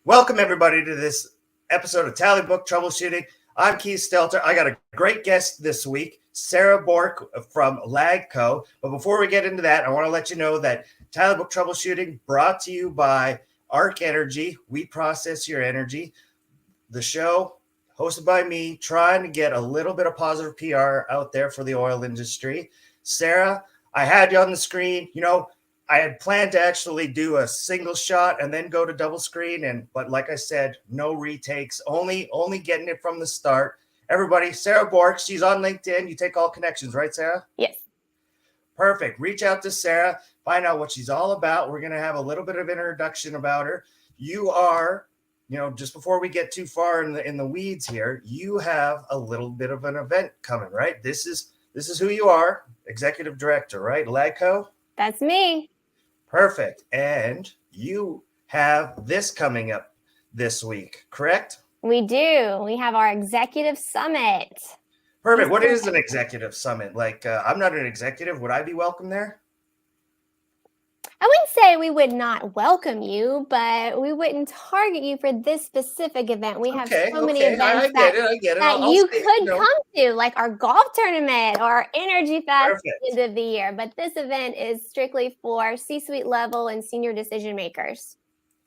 Welcome, everybody, to this episode of Tally Book Troubleshooting. I'm Keith Stelter. I got a great guest this week, Sara Bourque from LAGCO. But before we get into that, I want to let you know that Tally Book Troubleshooting brought to you by Arc Energy. We process your energy. The show hosted by me, trying to get a little bit of positive PR out there for the oil industry. Sara, I had you on the screen. I had planned to actually do a single shot and then go to double screen, but like I said, no retakes, only getting it from the start. Everybody, Sara Bourque, she's on LinkedIn. You take all connections, right, Sara? Yes. Perfect. Reach out to Sara, find out what she's all about. We're going to have a little bit of introduction about her. You are, just before we get too far in the weeds here, you have a little bit of an event coming, right? This is who you are, executive director, right? LAGCO? That's me. Perfect. And you have this coming up this week, correct? We do. We have our executive summit. Perfect. What is an executive summit? I'm not an executive. Would I be welcome there? I wouldn't say we would not welcome you, but we wouldn't target you for this specific event. We have so many events I get it. that you could come to, like our golf tournament or our Energy Fest at the end of the year. But this event is strictly for C-suite level and senior decision makers.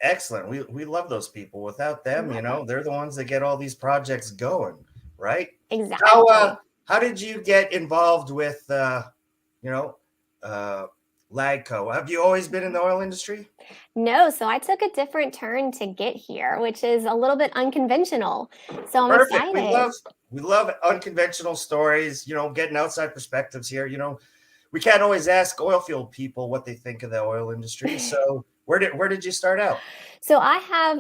Excellent. We love those people. Without them, they're the ones that get all these projects going, right? Exactly. How did you get involved with LAGCO? Have you always been in the oil industry? No, so I took a different turn to get here, which is a little bit unconventional. So I'm Perfect. excited. We love unconventional stories, getting outside perspectives here. We can't always ask oilfield people what they think of the oil industry. So where did you start out? So I have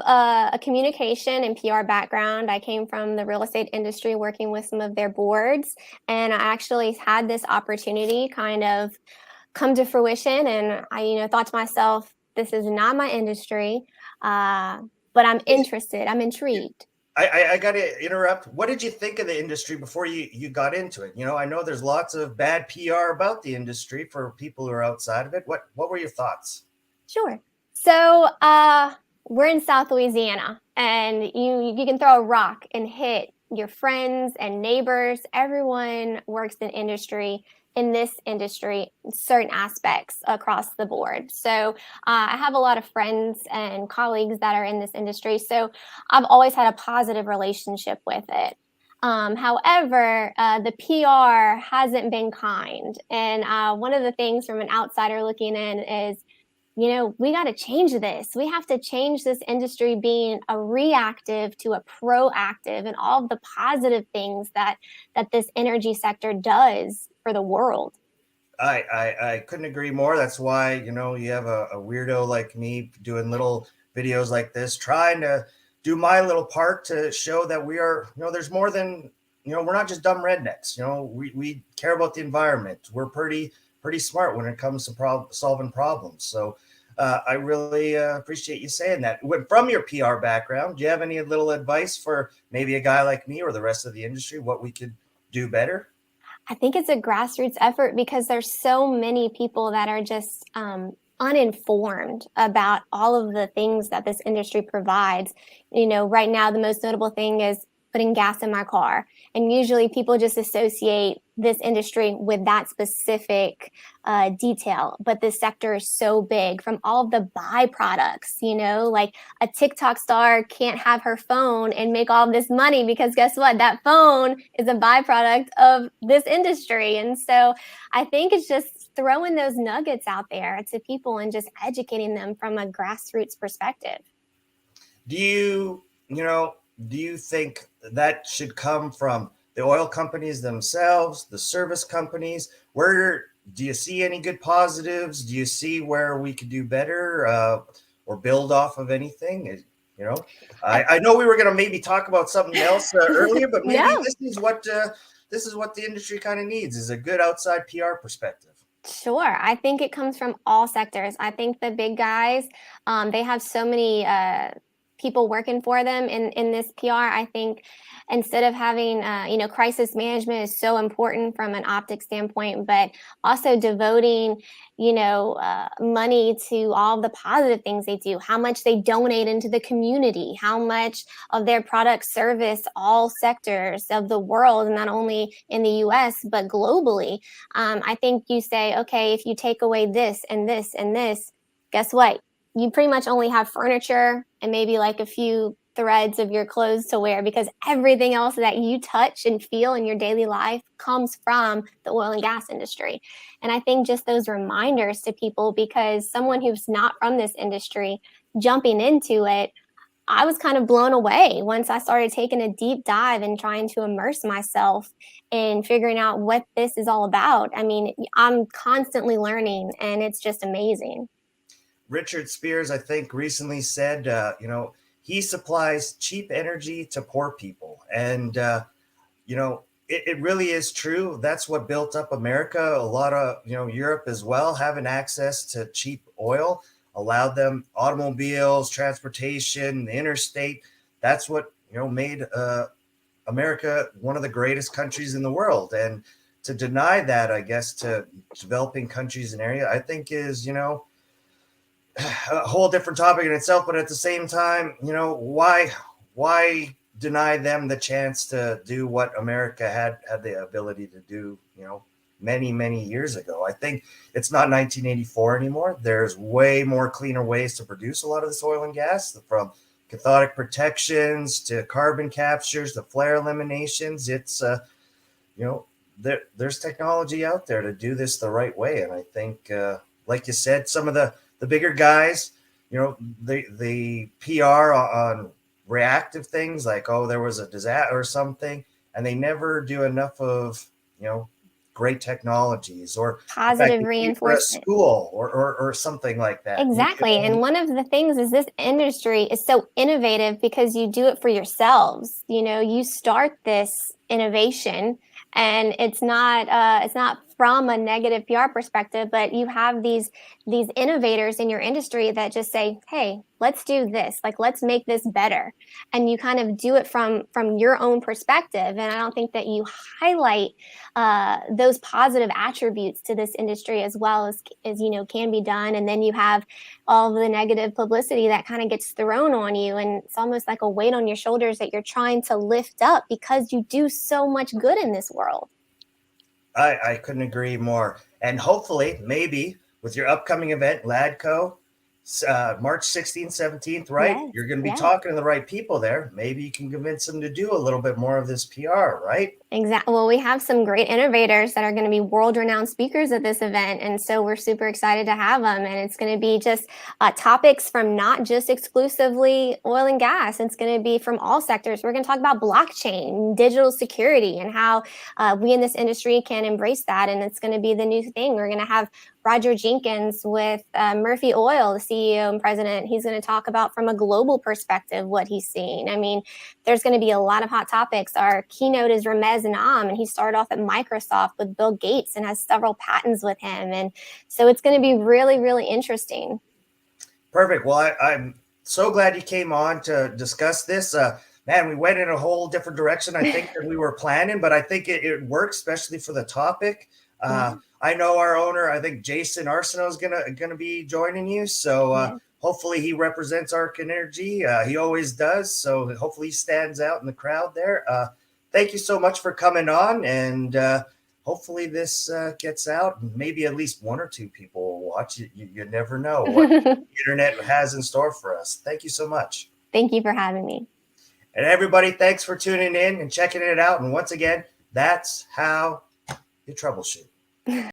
a communication and PR background. I came from the real estate industry working with some of their boards, and I actually had this opportunity kind of come to fruition. And I, thought to myself, this is not my industry, but I'm interested. I'm intrigued. I got to interrupt. What did you think of the industry before you got into it? I know there's lots of bad PR about the industry for people who are outside of it. What were your thoughts? Sure. So we're in South Louisiana, and you can throw a rock and hit your friends and neighbors. Everyone works in this industry, certain aspects across the board. So I have a lot of friends and colleagues that are in this industry. So I've always had a positive relationship with it. However, the PR hasn't been kind. And one of the things from an outsider looking in is, we got to change this. We have to change this industry being a reactive to a proactive, and all of the positive things that this energy sector does for the world. I couldn't agree more. That's why, you have a weirdo like me doing little videos like this, trying to do my little part to show that we are, there's more than, we're not just dumb rednecks. We care about the environment. We're pretty smart when it comes to solving problems. So I really appreciate you saying that. From your PR background, do you have any little advice for maybe a guy like me or the rest of the industry, what we could do better? I think it's a grassroots effort because there's so many people that are just uninformed about all of the things that this industry provides. Right now, the most notable thing is putting gas in my car. And usually people just associate this industry with that specific detail. But this sector is so big, from all of the byproducts, like a TikTok star can't have her phone and make all this money because guess what? That phone is a byproduct of this industry. And so I think it's just throwing those nuggets out there to people and just educating them from a grassroots perspective. Do you think that should come from the oil companies themselves, the service companies? Where do you see any good positives? Do you see where we could do better or build off of anything? I know we were going to maybe talk about something else earlier, but maybe this is what the industry kind of needs, is a good outside PR perspective. Sure. I think it comes from all sectors. I think the big guys, they have so many people working for them in this PR. I think instead of having, crisis management is so important from an optics standpoint, but also devoting, money to all the positive things they do, how much they donate into the community, how much of their products service all sectors of the world, not only in the US, but globally. I think you say, okay, if you take away this and this and this, guess what? You pretty much only have furniture and maybe like a few threads of your clothes to wear, because everything else that you touch and feel in your daily life comes from the oil and gas industry. And I think just those reminders to people, because someone who's not from this industry jumping into it, I was kind of blown away once I started taking a deep dive and trying to immerse myself in figuring out what this is all about. I mean, I'm constantly learning, and it's just amazing. Richard Spears, I think, recently said, he supplies cheap energy to poor people. And, it really is true. That's what built up America. A lot of, Europe as well, having access to cheap oil allowed them automobiles, transportation, the interstate. That's what, made America one of the greatest countries in the world. And to deny that, I guess, to developing countries and area, I think is, a whole different topic in itself. But at the same time, why deny them the chance to do what America had the ability to do, many years ago? I think it's not 1984 anymore. There's way more cleaner ways to produce a lot of this oil and gas, from cathodic protections to carbon captures to flare eliminations. It's there's technology out there to do this the right way. And I think, like you said, some of the bigger guys, the PR on reactive things like, oh, there was a disaster or something, and they never do enough of, great technologies or Positive for a reinforcement. school or something like that. Exactly. And one of the things is this industry is so innovative because you do it for yourselves. You start this innovation, and it's not from a negative PR perspective, but you have these innovators in your industry that just say, hey, let's do this, like, let's make this better. And you kind of do it from your own perspective. And I don't think that you highlight those positive attributes to this industry as well as can be done. And then you have all of the negative publicity that kind of gets thrown on you, and it's almost like a weight on your shoulders that you're trying to lift up because you do so much good in this world. I couldn't agree more. And hopefully, maybe with your upcoming event, LAGCO, March 16th, 17th, right? Yes, You're going to be yes. talking to the right people there. Maybe you can convince them to do a little bit more of this PR, right? Exactly. Well, we have some great innovators that are going to be world-renowned speakers at this event, and so we're super excited to have them. And it's going to be just topics from not just exclusively oil and gas. It's going to be from all sectors. We're going to talk about blockchain, digital security, and how we in this industry can embrace that. And it's going to be the new thing. We're going to have Roger Jenkins with Murphy Oil, the CEO and president. He's going to talk about, from a global perspective, what he's seeing. I mean, there's going to be a lot of hot topics. Our keynote is Ramez Anam, and he started off at Microsoft with Bill Gates and has several patents with him. And so it's going to be really, really interesting. Perfect. Well, I'm so glad you came on to discuss this. Man, we went in a whole different direction, I think, than we were planning, but I think it works, especially for the topic. I know our owner, I think Jason Arsenault is gonna be joining you. So hopefully he represents Arc Energy. He always does. So hopefully he stands out in the crowd there. Thank you so much for coming on, and hopefully this gets out. Maybe at least one or two people will watch it. You never know what the internet has in store for us. Thank you so much. Thank you for having me. And everybody, thanks for tuning in and checking it out. And once again, that's how you troubleshoot.